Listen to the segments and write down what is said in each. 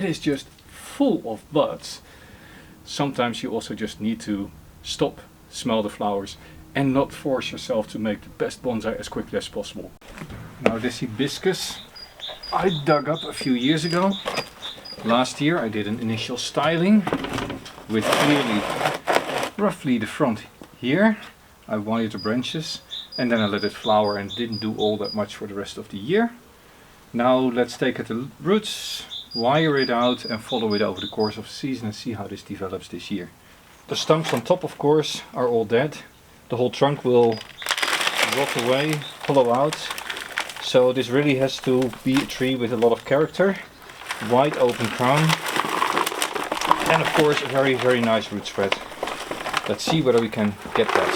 it is just full of buds. Sometimes you also just need to stop, smell the flowers, and not force yourself to make the best bonsai as quickly as possible. Now this hibiscus I dug up a few years ago. Last year I did an initial styling with clearly roughly the front here. I wired the branches and then I let it flower and didn't do all that much for the rest of the year. Now let's take at the roots, wire it out and follow it over the course of the season and see how this develops this year. The stumps on top of course are all dead. The whole trunk will rot away, hollow out. So this really has to be a tree with a lot of character, wide open crown, and of course a very, very nice root spread. Let's see whether we can get that.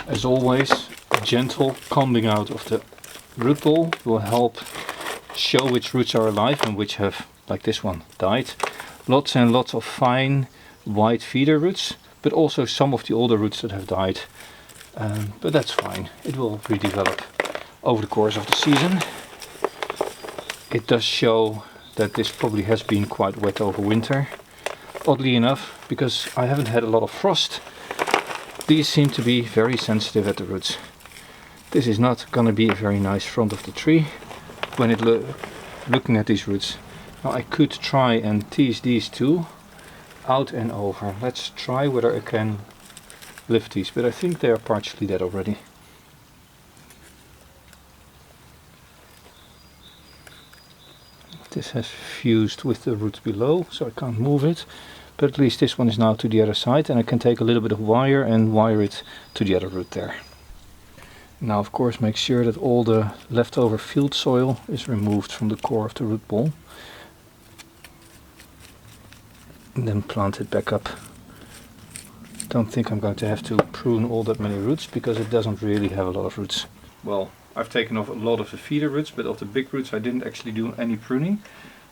As always, a gentle combing out of the root ball will help show which roots are alive and which have, like this one, died. Lots and lots of fine white feeder roots, but also some of the older roots that have died. But that's fine, it will redevelop over the course of the season. It does show that this probably has been quite wet over winter. Oddly enough, because I haven't had a lot of frost, these seem to be very sensitive at the roots. This is not going to be a very nice front of the tree when looking at these roots. Now I could try and tease these two out and over. Let's try whether I can lift these, but I think they are partially dead already. This has fused with the root below, so I can't move it, but at least this one is now to the other side and I can take a little bit of wire and wire it to the other root there. Now of course make sure that all the leftover field soil is removed from the core of the root ball and then plant it back up. Don't think I'm going to have to prune all that many roots because it doesn't really have a lot of roots. Well, I've taken off a lot of the feeder roots, but of the big roots I didn't actually do any pruning.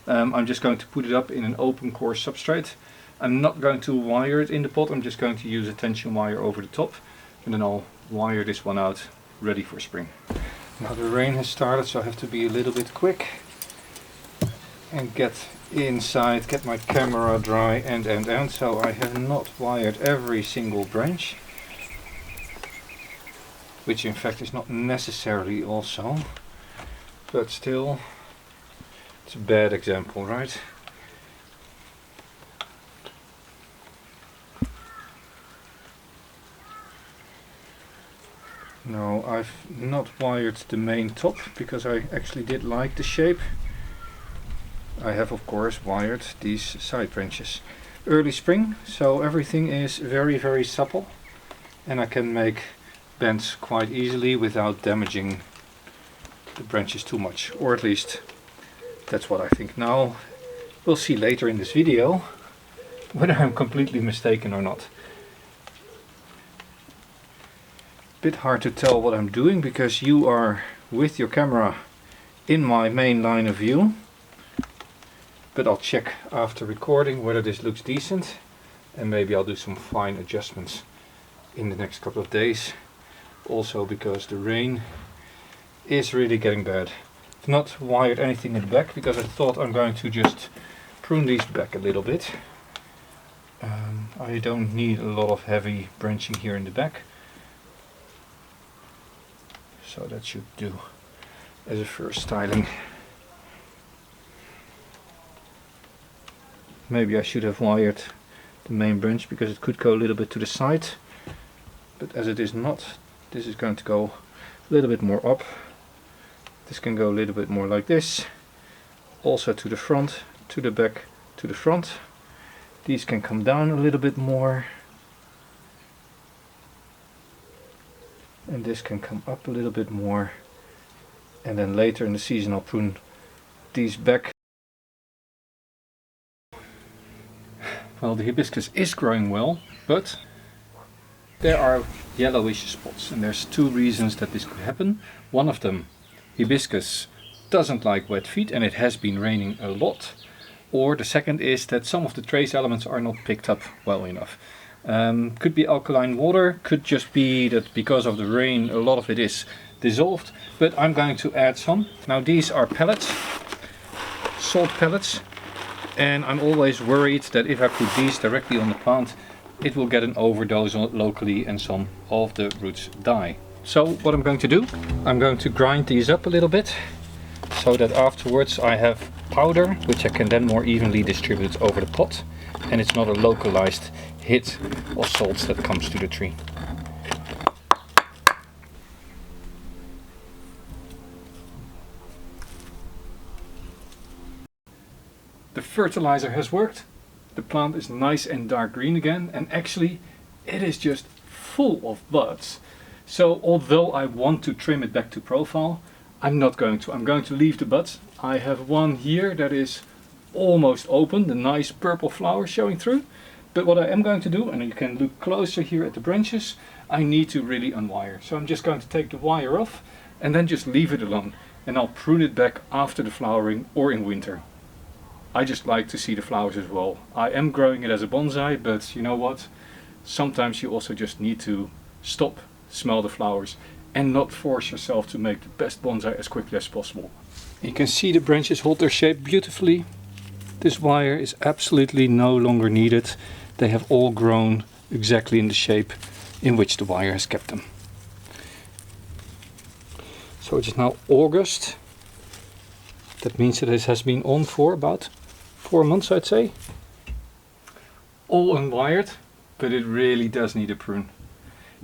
I'm just going to put it up in an open core substrate. I'm not going to wire it in the pot, I'm just going to use a tension wire over the top and then I'll wire this one out ready for spring. Now the rain has started, so I have to be a little bit quick and get inside, get my camera dry and so I have not wired every single branch, which in fact is not necessarily also, but still it's a bad example, right? No, I've not wired the main top because I actually did like the shape. I have of course wired these side branches. Early spring, so everything is very, very supple and I can make bends quite easily without damaging the branches too much, or at least that's what I think. Now we'll see later in this video whether I'm completely mistaken or not. Bit hard to tell what I'm doing because you are with your camera in my main line of view. But I'll check after recording whether this looks decent and maybe I'll do some fine adjustments in the next couple of days. Also because the rain is really getting bad. I've not wired anything in the back because I thought I'm going to just prune these back a little bit. I don't need a lot of heavy branching here in the back. So that should do as a first styling. Maybe I should have wired the main branch because it could go a little bit to the side, but as it is not, this is going to go a little bit more up. This can go a little bit more like this, also to the front, to the back, to the front. These can come down a little bit more and this can come up a little bit more, and then later in the season I'll prune these back. Well, the hibiscus is growing well, but there are yellowish spots, and there's two reasons that this could happen. One of them, hibiscus doesn't like wet feet and it has been raining a lot. Or the second is that some of the trace elements are not picked up well enough. Could be alkaline water, could just be that because of the rain a lot of it is dissolved, but I'm going to add some. Now these are pellets. salt pellets, and I'm always worried that if I put these directly on the plant, it will get an overdose locally and some of the roots die. So what I'm going to do, I'm going to grind these up a little bit so that afterwards I have powder which I can then more evenly distribute over the pot, and it's not a localized hit of salts that comes to the tree. The fertilizer has worked. The plant is nice and dark green again, and actually it is just full of buds. So although I want to trim it back to profile, I'm not going to. I'm going to leave the buds. I have one here that is almost open, the nice purple flower showing through. But what I am going to do, and you can look closer here at the branches, I need to really unwire. So I'm just going to take the wire off and then just leave it alone. And I'll prune it back after the flowering or in winter. I just like to see the flowers as well. I am growing it as a bonsai, but you know what? Sometimes you also just need to stop, smell the flowers, and not force yourself to make the best bonsai as quickly as possible. You can see the branches hold their shape beautifully. This wire is absolutely no longer needed. They have all grown exactly in the shape in which the wire has kept them. So it is now August. That means that it has been on for about 4 months, I'd say. All unwired, but it really does need a prune.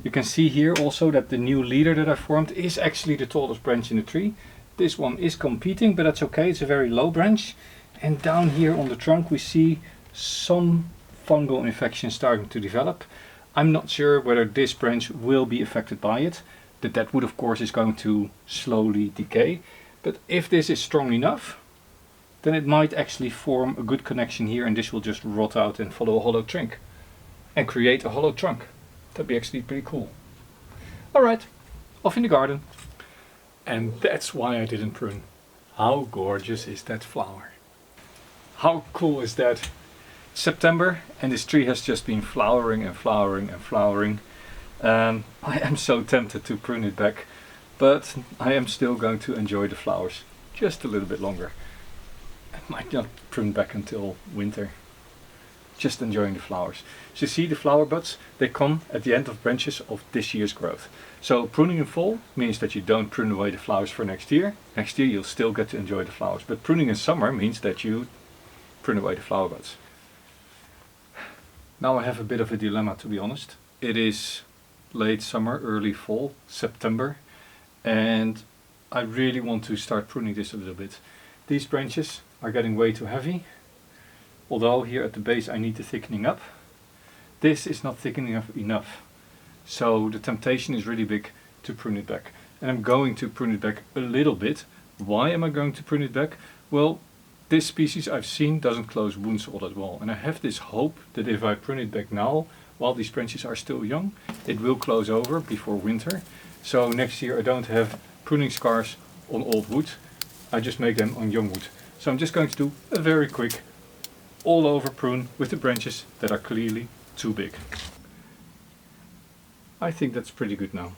You can see here also that the new leader that I formed is actually the tallest branch in the tree. This one is competing, but that's okay, it's a very low branch. And down here on the trunk we see some fungal infection starting to develop. I'm not sure whether this branch will be affected by it. The deadwood of course is going to slowly decay. But if this is strong enough, then it might actually form a good connection here, and this will just rot out and follow a hollow trunk and create a hollow trunk. That'd be actually pretty cool. Alright, off in the garden. And that's why I didn't prune. How gorgeous is that flower? How cool is that? September, and this tree has just been flowering and flowering and flowering. I am so tempted to prune it back, but I am still going to enjoy the flowers just a little bit longer. I might not prune back until winter. Just enjoying the flowers. So you see the flower buds, they come at the end of branches of this year's growth. So pruning in fall means that you don't prune away the flowers for next year. Next year you'll still get to enjoy the flowers. But pruning in summer means that you prune away the flower buds. Now I have a bit of a dilemma, to be honest. It is late summer, early fall, September, and I really want to start pruning this a little bit. These branches are getting way too heavy, although here at the base I need the thickening up. This is not thickening up enough, so the temptation is really big to prune it back. And I'm going to prune it back a little bit. Why am I going to prune it back? Well, this species I've seen doesn't close wounds all that well, and I have this hope that if I prune it back now, while these branches are still young, it will close over before winter. So next year I don't have pruning scars on old wood, I just make them on young wood. So I'm just going to do a very quick all over prune with the branches that are clearly too big. I think that's pretty good now.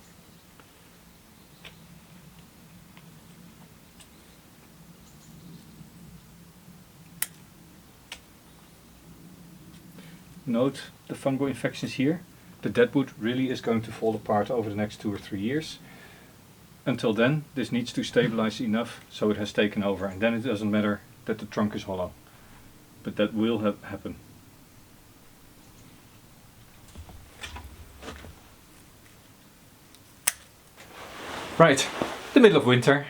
Note the fungal infections here. The deadwood really is going to fall apart over the next 2 or 3 years. Until then, this needs to stabilize enough so it has taken over, and then it doesn't matter that the trunk is hollow. But that will happen. Right, the middle of winter.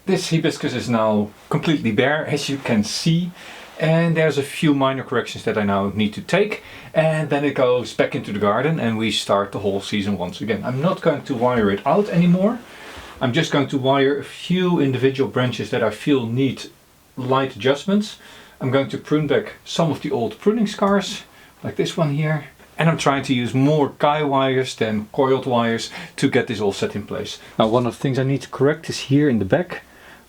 This hibiscus is now completely bare, as you can see. And there's a few minor corrections that I now need to take, and then it goes back into the garden and we start the whole season once again. I'm not going to wire it out anymore. I'm just going to wire a few individual branches that I feel need light adjustments. I'm going to prune back some of the old pruning scars, like this one here. And I'm trying to use more guy wires than coiled wires to get this all set in place. Now, one of the things I need to correct is here in the back.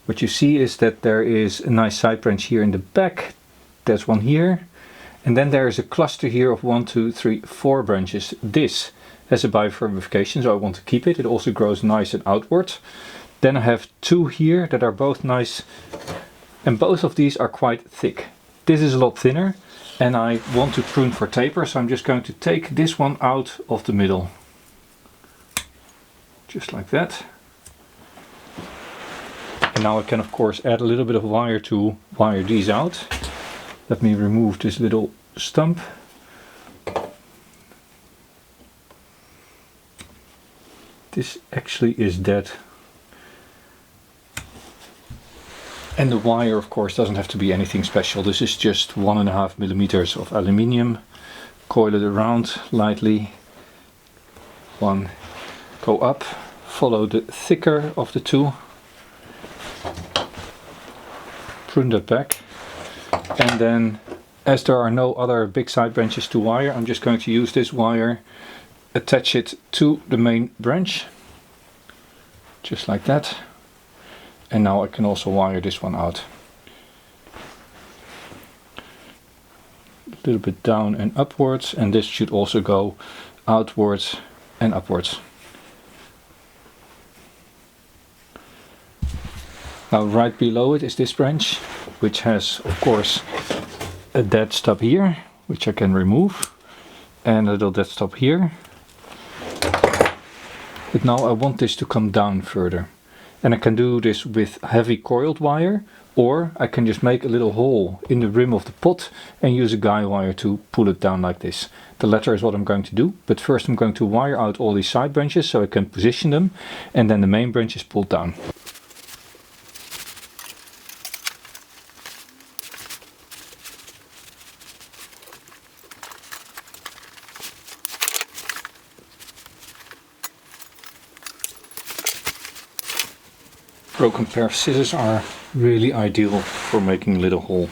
What you see is that there is a nice side branch here in the back. There's one here. And then there is a cluster here of 1, 2, 3, 4 branches. This has a bifurcation, so I want to keep it. It also grows nice and outward. Then I have 2 here that are both nice And both of these are quite thick. This is a lot thinner and I want to prune for taper, so I'm just going to take this one out of the middle. Just like that. And now I can of course add a little bit of wire to wire these out. Let me remove this little stump. This actually is dead. And the wire of course doesn't have to be anything special. This is just 1.5 millimeters of aluminium. Coil it around lightly. One, go up, follow the thicker of the two. Prune that back. And then, as there are no other big side branches to wire, I'm just going to use this wire, attach it to the main branch. Just like that. And now I can also wire this one out. A little bit down and upwards, and this should also go outwards and upwards. Now right below it is this branch, which has of course a dead stub here, which I can remove, and a little dead stub here. But now I want this to come down further. And I can do this with heavy coiled wire, or I can just make a little hole in the rim of the pot and use a guy wire to pull it down like this. The latter is what I'm going to do, but first I'm going to wire out all these side branches so I can position them, and then the main branch is pulled down. Broken pair of scissors are really ideal for making a little hole.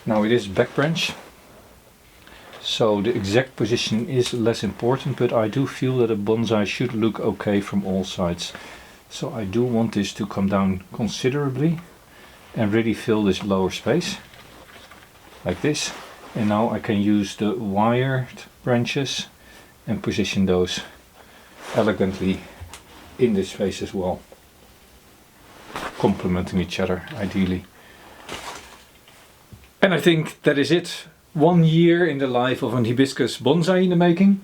Now it is back branch, so the exact position is less important, but I do feel that a bonsai should look okay from all sides. So I do want this to come down considerably and really fill this lower space. Like this, and now I can use the wired branches and position those elegantly in this space as well, complementing each other ideally. And I think that is it. 1 year in the life of an hibiscus bonsai in the making.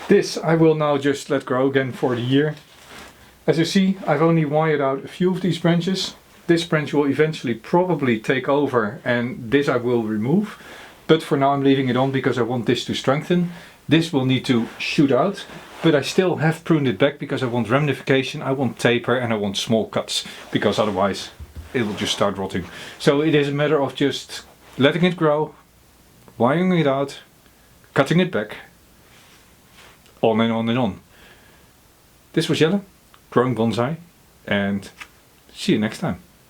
This I will now just let grow again for the year. As you see, I've only wired out a few of these branches. This branch will eventually probably take over, and this I will remove. But for now I'm leaving it on because I want this to strengthen. This will need to shoot out, but I still have pruned it back because I want ramification, I want taper, and I want small cuts, because otherwise it will just start rotting. So it is a matter of just letting it grow, wiring it out, cutting it back, on and on and on. This was Jelle, growing bonsai, and see you next time.